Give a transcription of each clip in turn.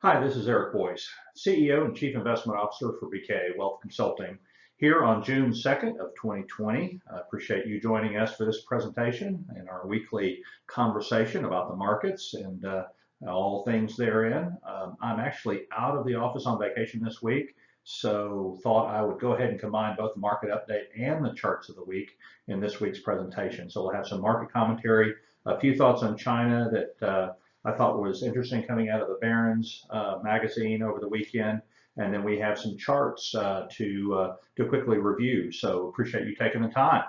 Hi, this is Eric Boyce, CEO and Chief Investment Officer for BKA Wealth Consulting, here on June 2nd of 2020. I appreciate you joining us for this presentation and our weekly conversation about the markets and all things therein. I'm actually out of the office on vacation this week, so thought I would go ahead and combine both the market update and the charts of the week in this week's presentation. So we'll have some market commentary, a few thoughts on China that I thought was interesting coming out of the Barron's magazine over the weekend, and then we have some charts to quickly review. So appreciate you taking the time.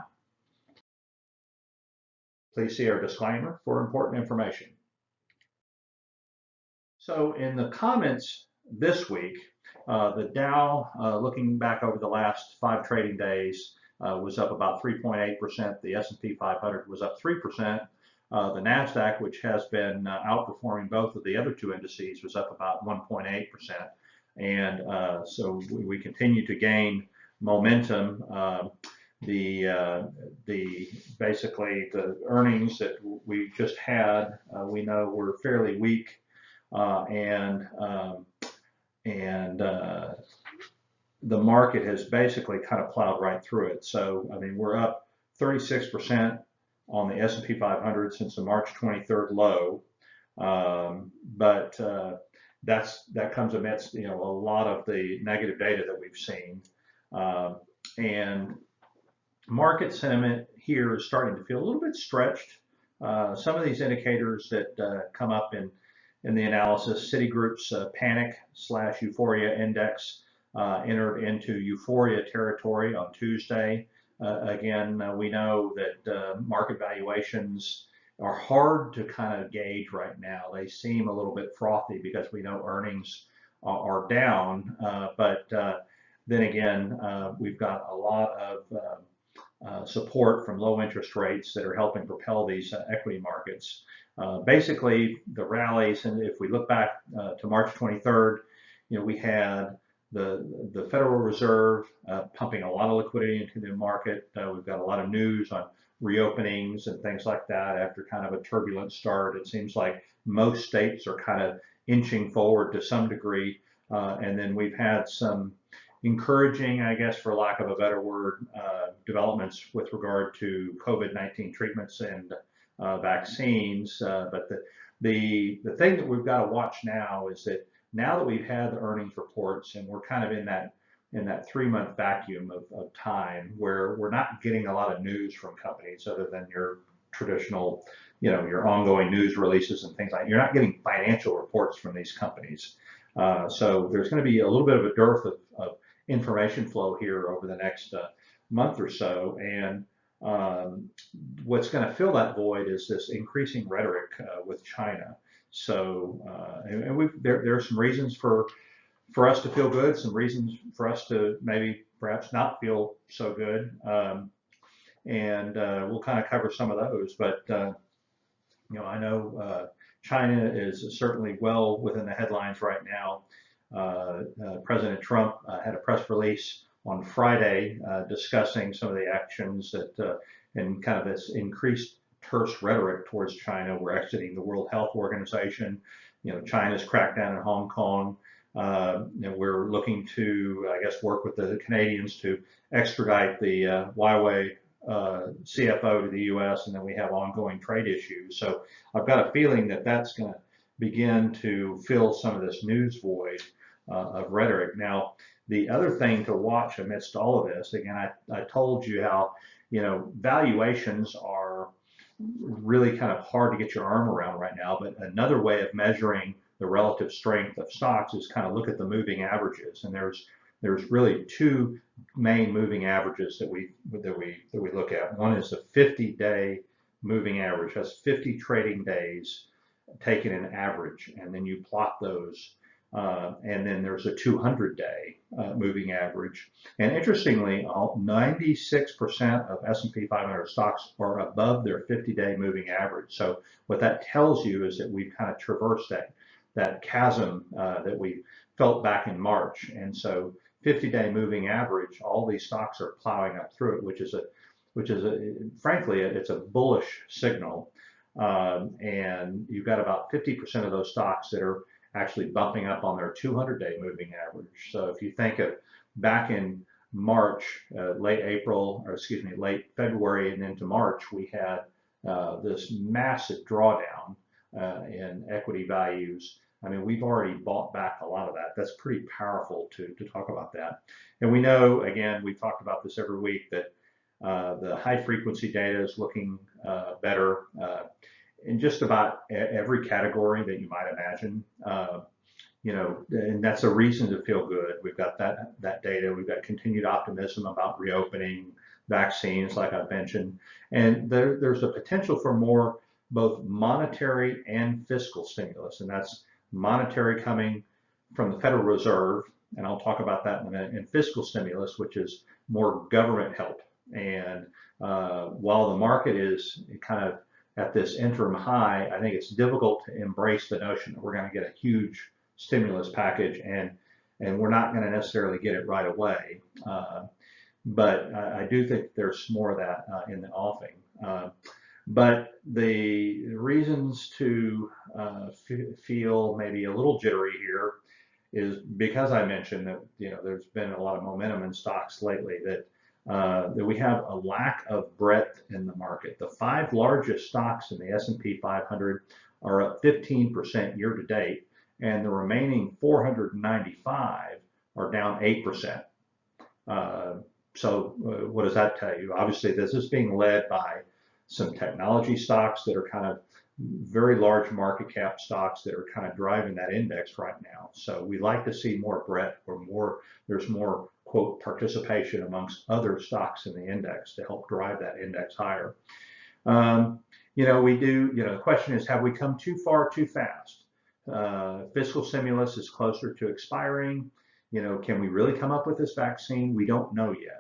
Please see our disclaimer for important information. So in the comments this week, the Dow, looking back over the last 5 trading days, was up about 3.8%. The S&P 500 was up 3%. The NASDAQ, which has been outperforming both of the other two indices, was up about 1.8%. And so we continue to gain momentum. Basically the earnings that we just had, we know were fairly weak, and the market has basically kind of plowed right through it. So I mean, we're up 36% on the S&P 500 since the March 23rd low, but that comes amidst a lot of the negative data that we've seen, and market sentiment here is starting to feel a little bit stretched. Some of these indicators that come up in the analysis, Citigroup's panic/euphoria index entered into euphoria territory on Tuesday. Again, we know that market valuations are hard to kind of gauge right now. They seem a little bit frothy because we know earnings are down, but then again, we've got a lot of support from low interest rates that are helping propel these equity markets. Basically, the rallies, and if we look back to March 23rd, we had the Federal Reserve pumping a lot of liquidity into the market. We've got a lot of news on reopenings and things like that after kind of a turbulent start. It seems like most states are kind of inching forward to some degree. And then we've had some encouraging, I guess, for lack of a better word, developments with regard to COVID-19 treatments and vaccines. But the thing that we've got to watch now is that now that we've had the earnings reports and we're kind of in that 3-month vacuum of time where we're not getting a lot of news from companies other than your traditional, your ongoing news releases and things like that. You're not getting financial reports from these companies. So there's going to be a little bit of a dearth of information flow here over the next month or so. And what's going to fill that void is this increasing rhetoric with China. So, and there are some reasons for us to feel good, some reasons for us to maybe perhaps not feel so good, and we'll kind of cover some of those. But I know China is certainly well within the headlines right now. President Trump had a press release on Friday discussing some of the actions that and kind of this increased terse rhetoric towards China. We're exiting the World Health Organization. China's crackdown in Hong Kong. We're looking to, I guess, work with the Canadians to extradite the Huawei CFO to the U.S., and then we have ongoing trade issues. So I've got a feeling that that's going to begin to fill some of this news void of rhetoric. Now, the other thing to watch amidst all of this, again, I told you how, valuations are really kind of hard to get your arm around right now, but another way of measuring the relative strength of stocks is kind of look at the moving averages. And there's really 2 main moving averages that we look at. One is the 50-day moving average. That's 50 trading days taken an average, and then you plot those. And then there's a 200-day moving average. And interestingly, 96% of S&P 500 stocks are above their 50-day moving average. So what that tells you is that we've kind of traversed that chasm that we felt back in March. And so 50-day moving average, all these stocks are plowing up through it, which is frankly, it's a bullish signal. And you've got about 50% of those stocks that are actually bumping up on their 200-day moving average. So if you think of back in March, late February and into March, we had this massive drawdown in equity values. I mean, we've already bought back a lot of that. That's pretty powerful to talk about that. And we know, again, we've talked about this every week, that the high frequency data is looking better in just about every category that you might imagine. And that's a reason to feel good. We've got that data. We've got continued optimism about reopening, vaccines, like I mentioned, and there's a potential for more both monetary and fiscal stimulus, and that's monetary coming from the Federal Reserve, and I'll talk about that in a minute, and fiscal stimulus, which is more government help. And while the market is kind of at this interim high, I think it's difficult to embrace the notion that we're going to get a huge stimulus package, and we're not going to necessarily get it right away. But I do think there's more of that in the offing. But the reasons to feel maybe a little jittery here is because I mentioned that there's been a lot of momentum in stocks lately, that we have a lack of breadth in the market. The 5 largest stocks in the S&P 500 are up 15% year to date, and the remaining 495 are down 8%. So what does that tell you? Obviously, this is being led by some technology stocks that are kind of very large market cap stocks that are kind of driving that index right now. So we like to see more breadth, or there's more, quote, participation amongst other stocks in the index to help drive that index higher. The question is, have we come too far too fast? Fiscal stimulus is closer to expiring. Can we really come up with this vaccine? We don't know yet.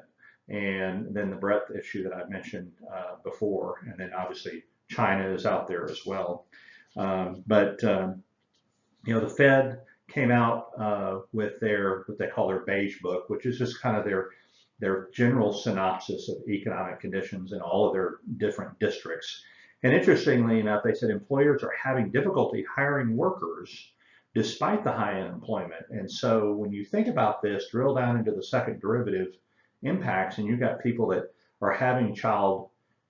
And then the breadth issue that I mentioned before, and then obviously China is out there as well. But the Fed came out with what they call their beige book, which is just kind of their general synopsis of economic conditions in all of their different districts. And interestingly enough, they said employers are having difficulty hiring workers despite the high unemployment. And so when you think about this, drill down into the second derivative impacts, and you've got people that are having child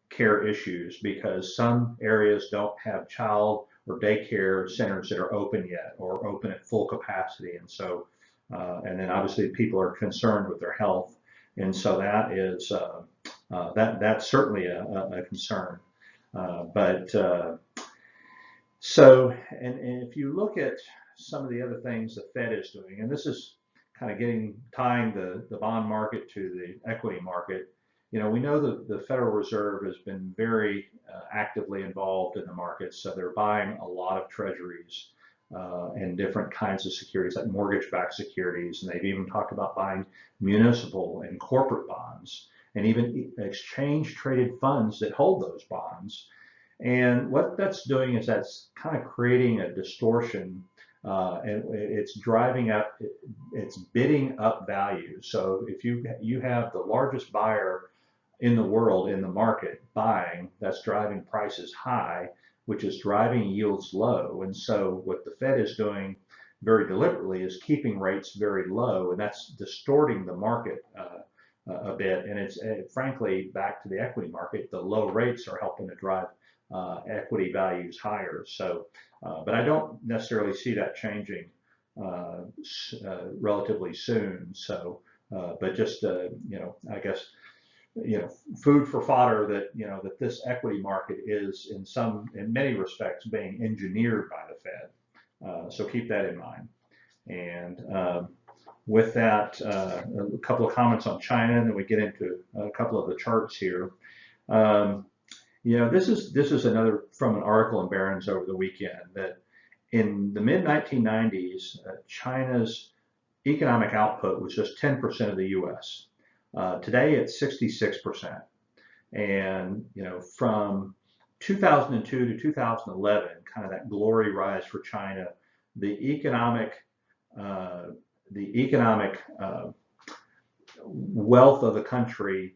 care issues because some areas don't have child or daycare centers that are open yet, or open at full capacity. And so, and then obviously people are concerned with their health. And so that is, that's certainly a concern. So if you look at some of the other things the Fed is doing, and this is kind of tying the bond market to the equity market. We know that the Federal Reserve has been very actively involved in the market, so they're buying a lot of treasuries and different kinds of securities, like mortgage-backed securities, and they've even talked about buying municipal and corporate bonds, and even exchange-traded funds that hold those bonds. And what that's doing is that's kind of creating a distortion, and it's driving up, it's bidding up value. So if you have the largest buyer in the world in the market buying, that's driving prices high, which is driving yields low. And so what the Fed is doing very deliberately is keeping rates very low, and that's distorting the market a bit. And it's frankly, back to the equity market, the low rates are helping to drive equity values higher. So, but I don't necessarily see that changing relatively soon. So, but just I guess food for fodder that that this equity market is in many respects being engineered by the Fed. So keep that in mind. And with that, a couple of comments on China, and then we get into a couple of the charts here. This is another from an article in Barron's over the weekend, that in the mid-1990s, China's economic output was just 10% of the U.S. Today it's 66%. And from 2002 to 2011, kind of that glory rise for China, the economic wealth of the country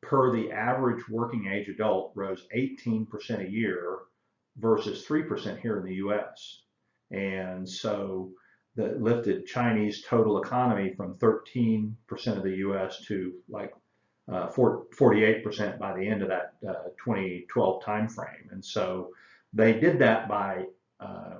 per the average working age adult rose 18% a year versus 3% here in the US. And so that lifted Chinese total economy from 13% of the U.S. to like 48% by the end of that 2012 timeframe. And so they did that uh,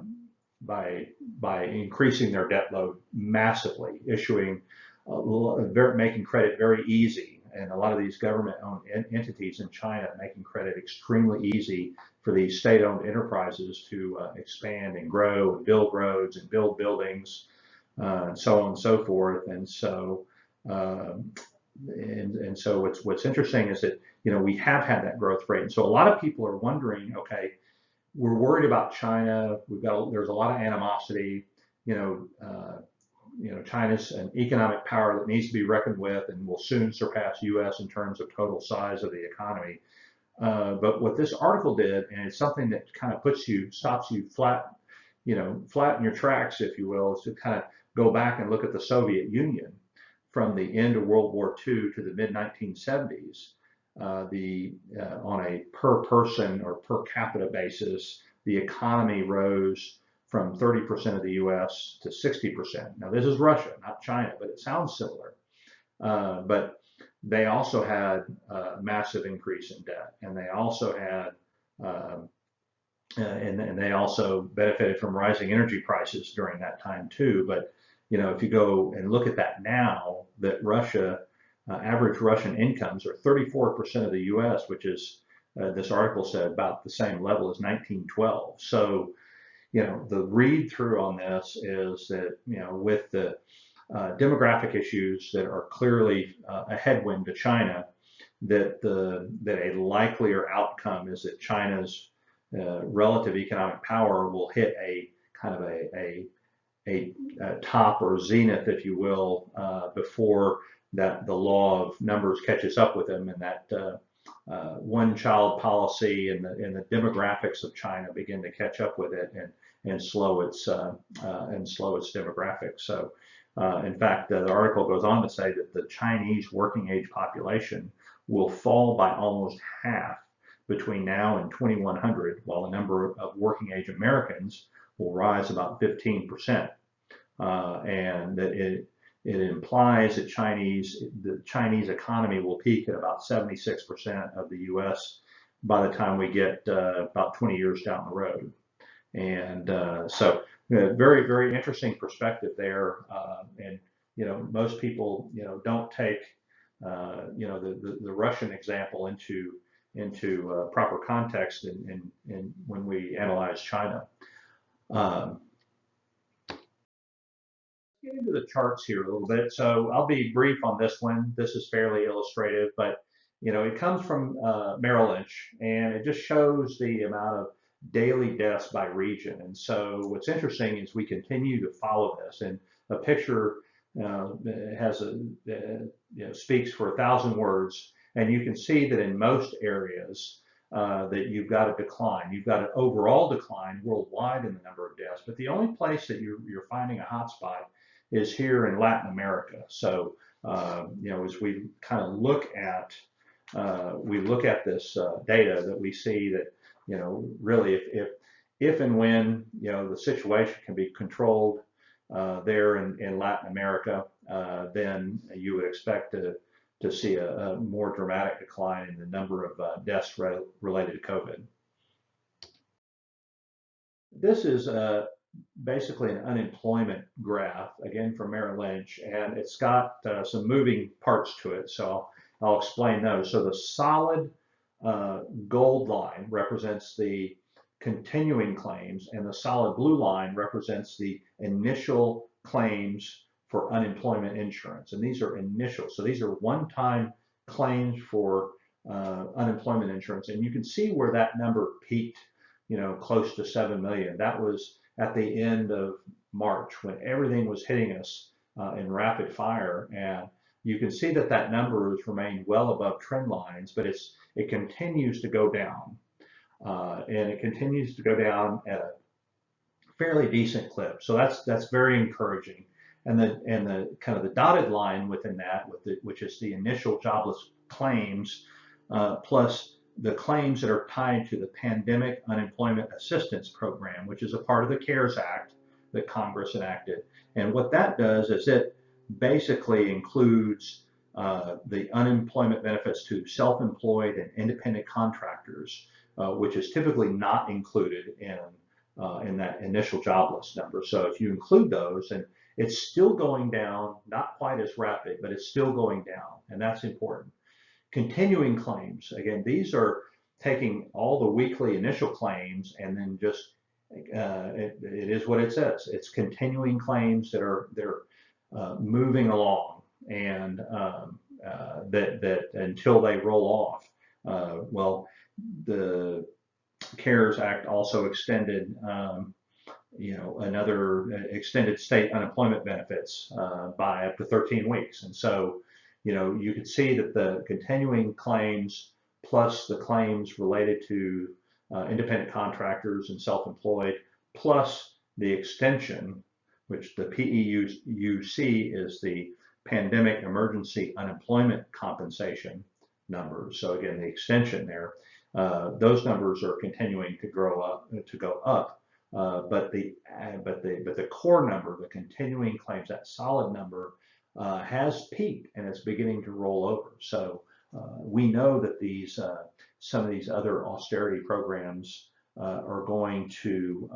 by by increasing their debt load massively, issuing making credit very easy, and a lot of these government-owned entities in China making credit extremely easy for these state-owned enterprises to expand and grow and build roads and build buildings, and so on and so forth. And so um, so what's interesting is that we have had that growth rate, and so a lot of people are wondering, okay, we're worried about China. There's a lot of animosity. You know, China's an economic power that needs to be reckoned with, and will soon surpass U.S. in terms of total size of the economy. But what this article did, and it's something that kind of stops you flat, flat in your tracks, if you will, is to kind of go back and look at the Soviet Union from the end of World War II to the mid 1970s. On a per person or per capita basis, the economy rose from 30% of the U.S. to 60%. Now, this is Russia, not China, but it sounds similar. But they also had a massive increase in debt, and they also had and they also benefited from rising energy prices during that time too. But if you go and look at that now, that average Russian incomes are 34% of the U.S., which is this article said about the same level as 1912. So the read through on this is that with the demographic issues that are clearly a headwind to China, that a likelier outcome is that China's relative economic power will hit a kind of a top or zenith, if you will, before that the law of numbers catches up with them, and that one-child policy and the demographics of China begin to catch up with it and slow its demographics. So, in fact, the article goes on to say that the Chinese working age population will fall by almost half between now and 2100, while the number of working age Americans will rise about 15%. And that it implies that the Chinese economy will peak at about 76% of the U.S. by the time we get about 20 years down the road. And so, very, very interesting perspective there. And most people don't take the Russian example into proper context in when we analyze China. Get into the charts here a little bit. So I'll be brief on this one. This is fairly illustrative, but it comes from Merrill Lynch, and it just shows the amount of daily deaths by region. And so what's interesting is we continue to follow this, and a picture speaks for 1,000 words, and you can see that in most areas that you've got a decline. You've got an overall decline worldwide in the number of deaths, but the only place that you're finding a hotspot is here in Latin America. So, as we kind of look at this data, that we see that, really if and when, the situation can be controlled there in Latin America, then you would expect to see a more dramatic decline in the number of deaths related to COVID. This is basically an unemployment graph, again from Merrill Lynch, and it's got some moving parts to it, so I'll explain those. So the solid gold line represents the continuing claims, and the solid blue line represents the initial claims for unemployment insurance. And these are initial, so these are one-time claims for unemployment insurance. And you can see where that number peaked, close to 7 million. That was at the end of March, when everything was hitting us in rapid fire. And you can see that that number has remained well above trend lines, but it continues to go down. And it continues to go down at a fairly decent clip. So that's very encouraging. And the kind of the dotted line within that, which is the initial jobless claims, plus the claims that are tied to the Pandemic Unemployment Assistance Program, which is a part of the CARES Act, that Congress enacted. And what that does is it basically includes the unemployment benefits to self-employed and independent contractors, which is typically not included in that initial jobless number. So if you include those, and it's still going down, not quite as rapid, but it's still going down, and that's important. Continuing claims, again, these are taking all the weekly initial claims and then just it is what it says. It's continuing claims that are moving along, and that until they roll off. Well, the CARES Act also extended, another extended state unemployment benefits by up to 13 weeks, and so you could see that the continuing claims plus the claims related to independent contractors and self-employed, plus the extension, which the PEUC is the Pandemic Emergency Unemployment Compensation numbers. So again, the extension there, those numbers are continuing to go up. But the core number, the continuing claims, that solid number, has peaked and it's beginning to roll over. So we know that some of these other austerity programs are going to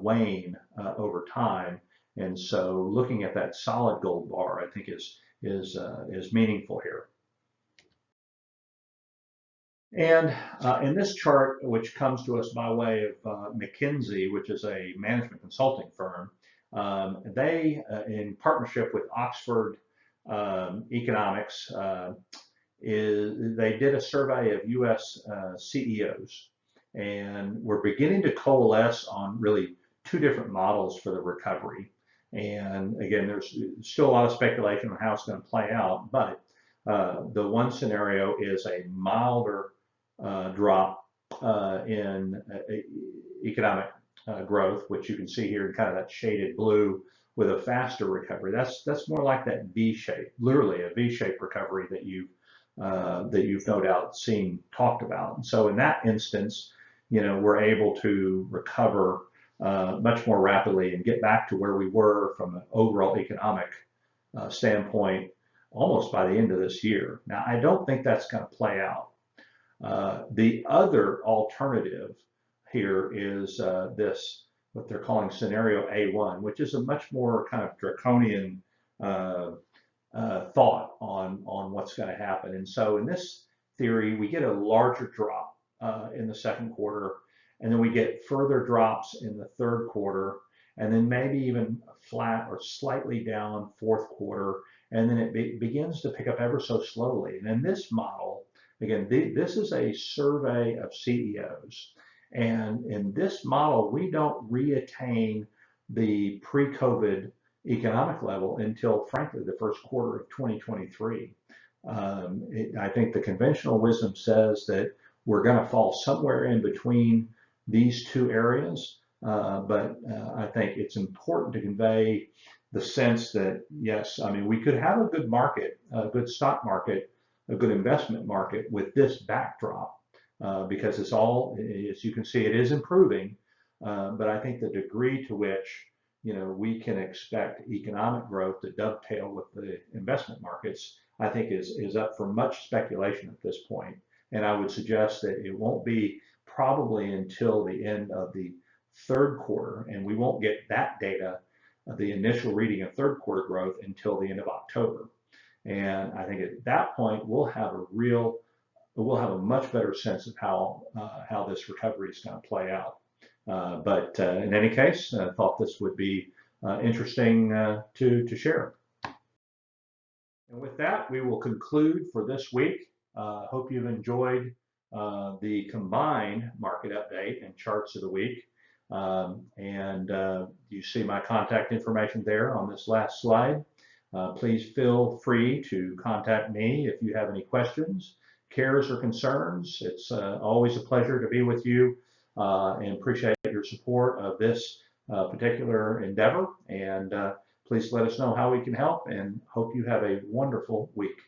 wane over time, and so looking at that solid gold bar, I think is meaningful here. And in this chart, which comes to us by way of McKinsey, which is a management consulting firm, they, in partnership with Oxford Economics, they did a survey of U.S. CEOs, and we're beginning to coalesce on really two different models for the recovery. And again, there's still a lot of speculation on how it's going to play out, but the one scenario is a milder drop in economic growth, which you can see here in kind of that shaded blue, with a faster recovery. That's more like that V-shape, literally a V-shaped recovery that you've no doubt seen talked about. And so in that instance, we're able to recover much more rapidly and get back to where we were from an overall economic standpoint almost by the end of this year. Now, I don't think that's going to play out. The other alternative here is this, what they're calling scenario A1, which is a much more kind of draconian thought on what's going to happen. And so in this theory, we get a larger drop in the second quarter, and then we get further drops in the third quarter, and then maybe even flat or slightly down fourth quarter, and then it begins to pick up ever so slowly. And in this model, again, this is a survey of CEOs, and in this model, we don't reattain the pre-COVID economic level until, frankly, the first quarter of 2023. I think the conventional wisdom says that we're going to fall somewhere in between these two areas, but I think it's important to convey the sense that, yes, I mean, we could have a good market, a good stock market, a good investment market with this backdrop, because it's all, as you can see, it is improving, but I think the degree to which we can expect economic growth to dovetail with the investment markets, I think is up for much speculation at this point. And I would suggest that it won't be probably until the end of the third quarter, and we won't get that data, the initial reading of third quarter growth, until the end of October. And I think at that point we'll have a much better sense of how this recovery is going to play out. But in any case, I thought this would be interesting to share. And with that, we will conclude for this week. Hope you've enjoyed the combined market update and charts of the week. And you see my contact information there on this last slide. Please feel free to contact me if you have any questions, cares, or concerns. It's always a pleasure to be with you, and appreciate your support of this particular endeavor. And please let us know how we can help, and hope you have a wonderful week.